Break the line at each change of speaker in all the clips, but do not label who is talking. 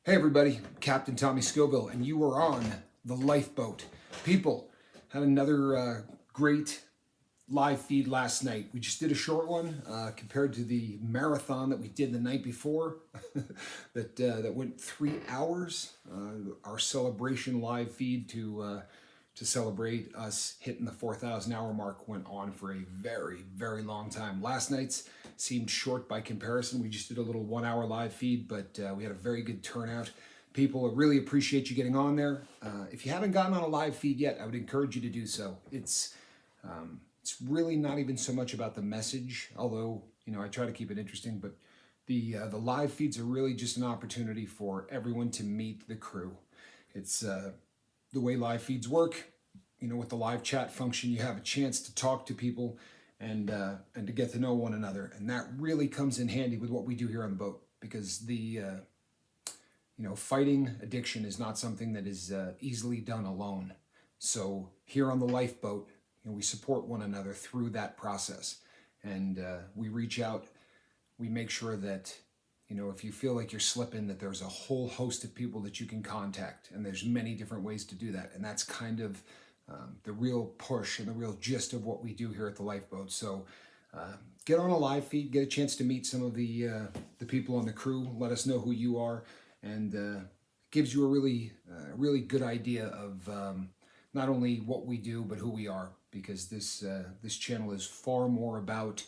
Hey everybody, Captain Tommy Scoville, and you are on the Lifeboat. People, had another great live feed last night. We just did a short one compared to the marathon that we did the night before that went 3 hours. Our celebration live feed to celebrate us hitting the 4,000 hour mark went on for a very, very long time. Last night's seemed short by comparison. We just did a little 1 hour live feed, but we had a very good turnout. People really appreciate you getting on there. If you haven't gotten on a live feed yet, I would encourage you to do so. It's really not even so much about the message, although I try to keep it interesting. But the live feeds are really just an opportunity for everyone to meet the crew. It's the way live feeds work. With the live chat function, you have a chance to talk to people and to get to know one another, and that really comes in handy with what we do here on the boat, because the fighting addiction is not something that is easily done alone. So here on the Lifeboat, we support one another through that process, and we reach out. We make sure that if you feel like you're slipping, that there's a whole host of people that you can contact, and there's many different ways to do that, and that's kind of the real push and the real gist of what we do here at the Lifeboat. So get on a live feed, get a chance to meet some of the people on the crew. Let us know who you are, and gives you a really good idea of not only what we do but who we are, because this channel is far more about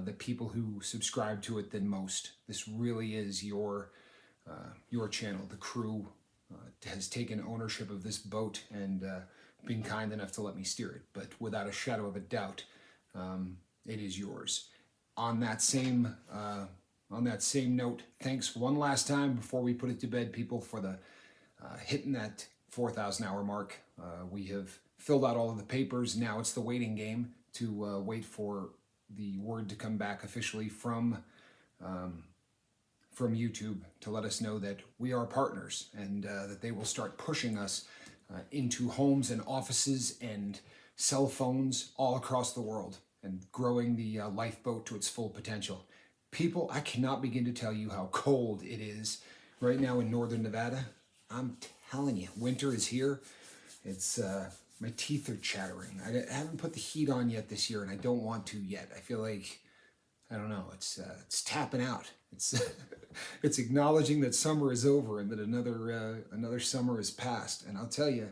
the people who subscribe to it than most. This really is your channel. The crew has taken ownership of this boat and been kind enough to let me steer it. But without a shadow of a doubt, it is yours. On that same note, thanks one last time before we put it to bed, people, for the hitting that 4,000 hour mark. We have filled out all of the papers. Now it's the waiting game to wait for the word to come back officially from YouTube to let us know that we are partners, and that they will start pushing us into homes and offices and cell phones all across the world, and growing the Lifeboat to its full potential. People, I cannot begin to tell you how cold it is right now in northern Nevada. I'm telling you, winter is here. It's my teeth are chattering. I haven't put the heat on yet this year, and I don't want to yet. I feel like, I don't know, it's tapping out. It's it's acknowledging that summer is over and that another summer is past. And I'll tell you,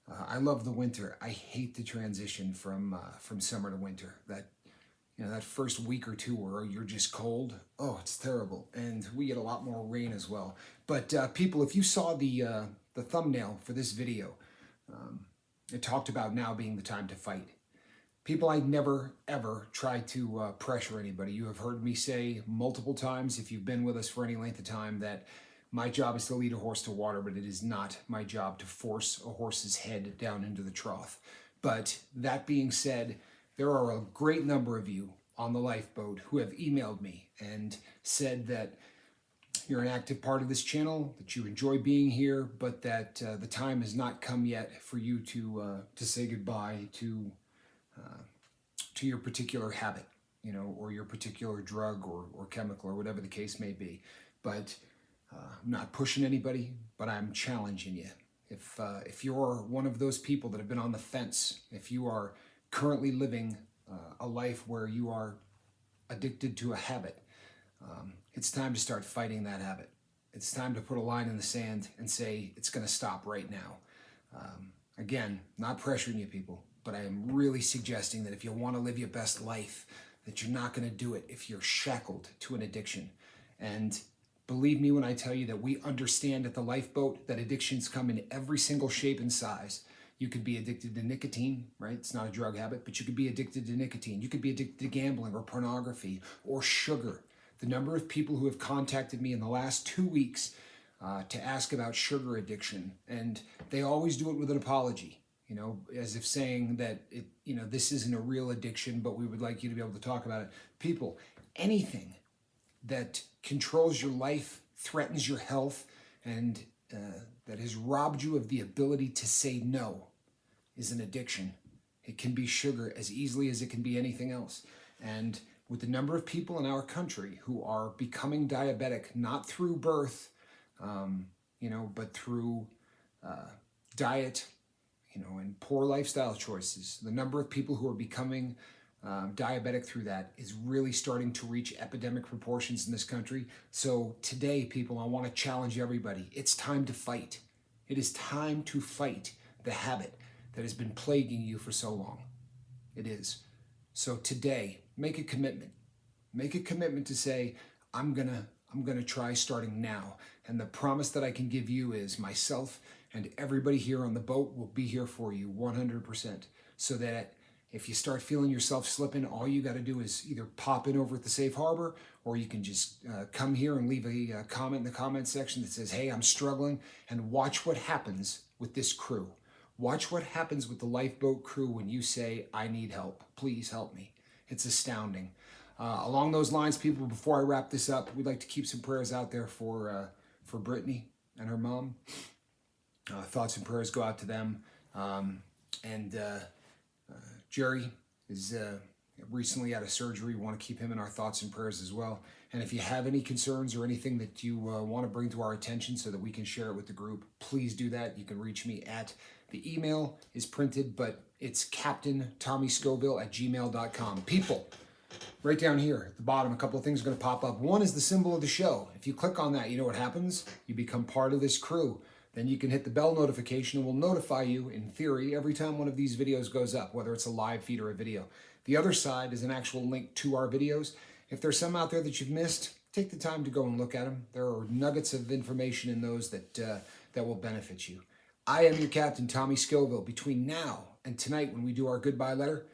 I love the winter. I hate the transition from summer to winter. That first week or two where you're just cold, oh, it's terrible. And we get a lot more rain as well. But people, if you saw the thumbnail for this video, it talked about now being the time to fight. People, I never, ever try to pressure anybody. You have heard me say multiple times, if you've been with us for any length of time, that my job is to lead a horse to water, but it is not my job to force a horse's head down into the trough. But that being said, there are a great number of you on the Lifeboat who have emailed me and said that you're an active part of this channel, that you enjoy being here, but that the time has not come yet for you to say goodbye to your particular habit, or your particular drug or chemical or whatever the case may be. But I'm not pushing anybody, but I'm challenging you. If you're one of those people that have been on the fence, if you are currently living a life where you are addicted to a habit, it's time to start fighting that habit. It's time to put a line in the sand and say it's going to stop right now. Again, not pressuring you, people, but I am really suggesting that if you want to live your best life, that you're not going to do it if you're shackled to an addiction. And believe me when I tell you that we understand at the Lifeboat that addictions come in every single shape and size. You could be addicted to nicotine, right? It's not a drug habit, but you could be addicted to nicotine. You could be addicted to gambling or pornography or sugar. The number of people who have contacted me in the last 2 weeks to ask about sugar addiction, and they always do it with an apology, as if saying that this isn't a real addiction, but we would like you to be able to talk about it. People, anything that controls your life, threatens your health, and that has robbed you of the ability to say no is an addiction. It can be sugar as easily as it can be anything else. And with the number of people in our country who are becoming diabetic, not through birth, but through diet, and poor lifestyle choices. The number of people who are becoming diabetic through that is really starting to reach epidemic proportions in this country. So today, people, I want to challenge everybody. It's time to fight. It is time to fight the habit that has been plaguing you for so long. It is. So today, make a commitment. Make a commitment to say, I'm gonna try starting now. And the promise that I can give you is myself and everybody here on the boat will be here for you 100%. So that if you start feeling yourself slipping, all you got to do is either pop in over at the Safe Harbor, or you can just come here and leave a comment in the comment section that says, hey, I'm struggling, and watch what happens with this crew. Watch what happens with the lifeboat crew when you say, I need help. Please help me. It's astounding. Along those lines, people, before I wrap this up, we'd like to keep some prayers out there for Brittany and her mom. Thoughts and prayers go out to them. And Jerry is recently out of surgery. We want to keep him in our thoughts and prayers as well. And if you have any concerns or anything that you want to bring to our attention so that we can share it with the group, please do that. You can reach me at, the email is printed, but it's captaintommyscoville@gmail.com. People, right down here at the bottom, a couple of things are going to pop up. One is the symbol of the show. If you click on that, you know what happens? You become part of this crew. Then you can hit the bell notification and we'll notify you, in theory, every time one of these videos goes up, whether it's a live feed or a video. The other side is an actual link to our videos. If there's some out there that you've missed, take the time to go and look at them. There are nuggets of information in those that will benefit you. I am your captain, Tommy Scoville. Between now and tonight when we do our goodbye letter,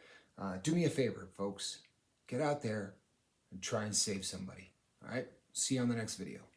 do me a favor, folks. Get out there and try and save somebody. All right? See you on the next video.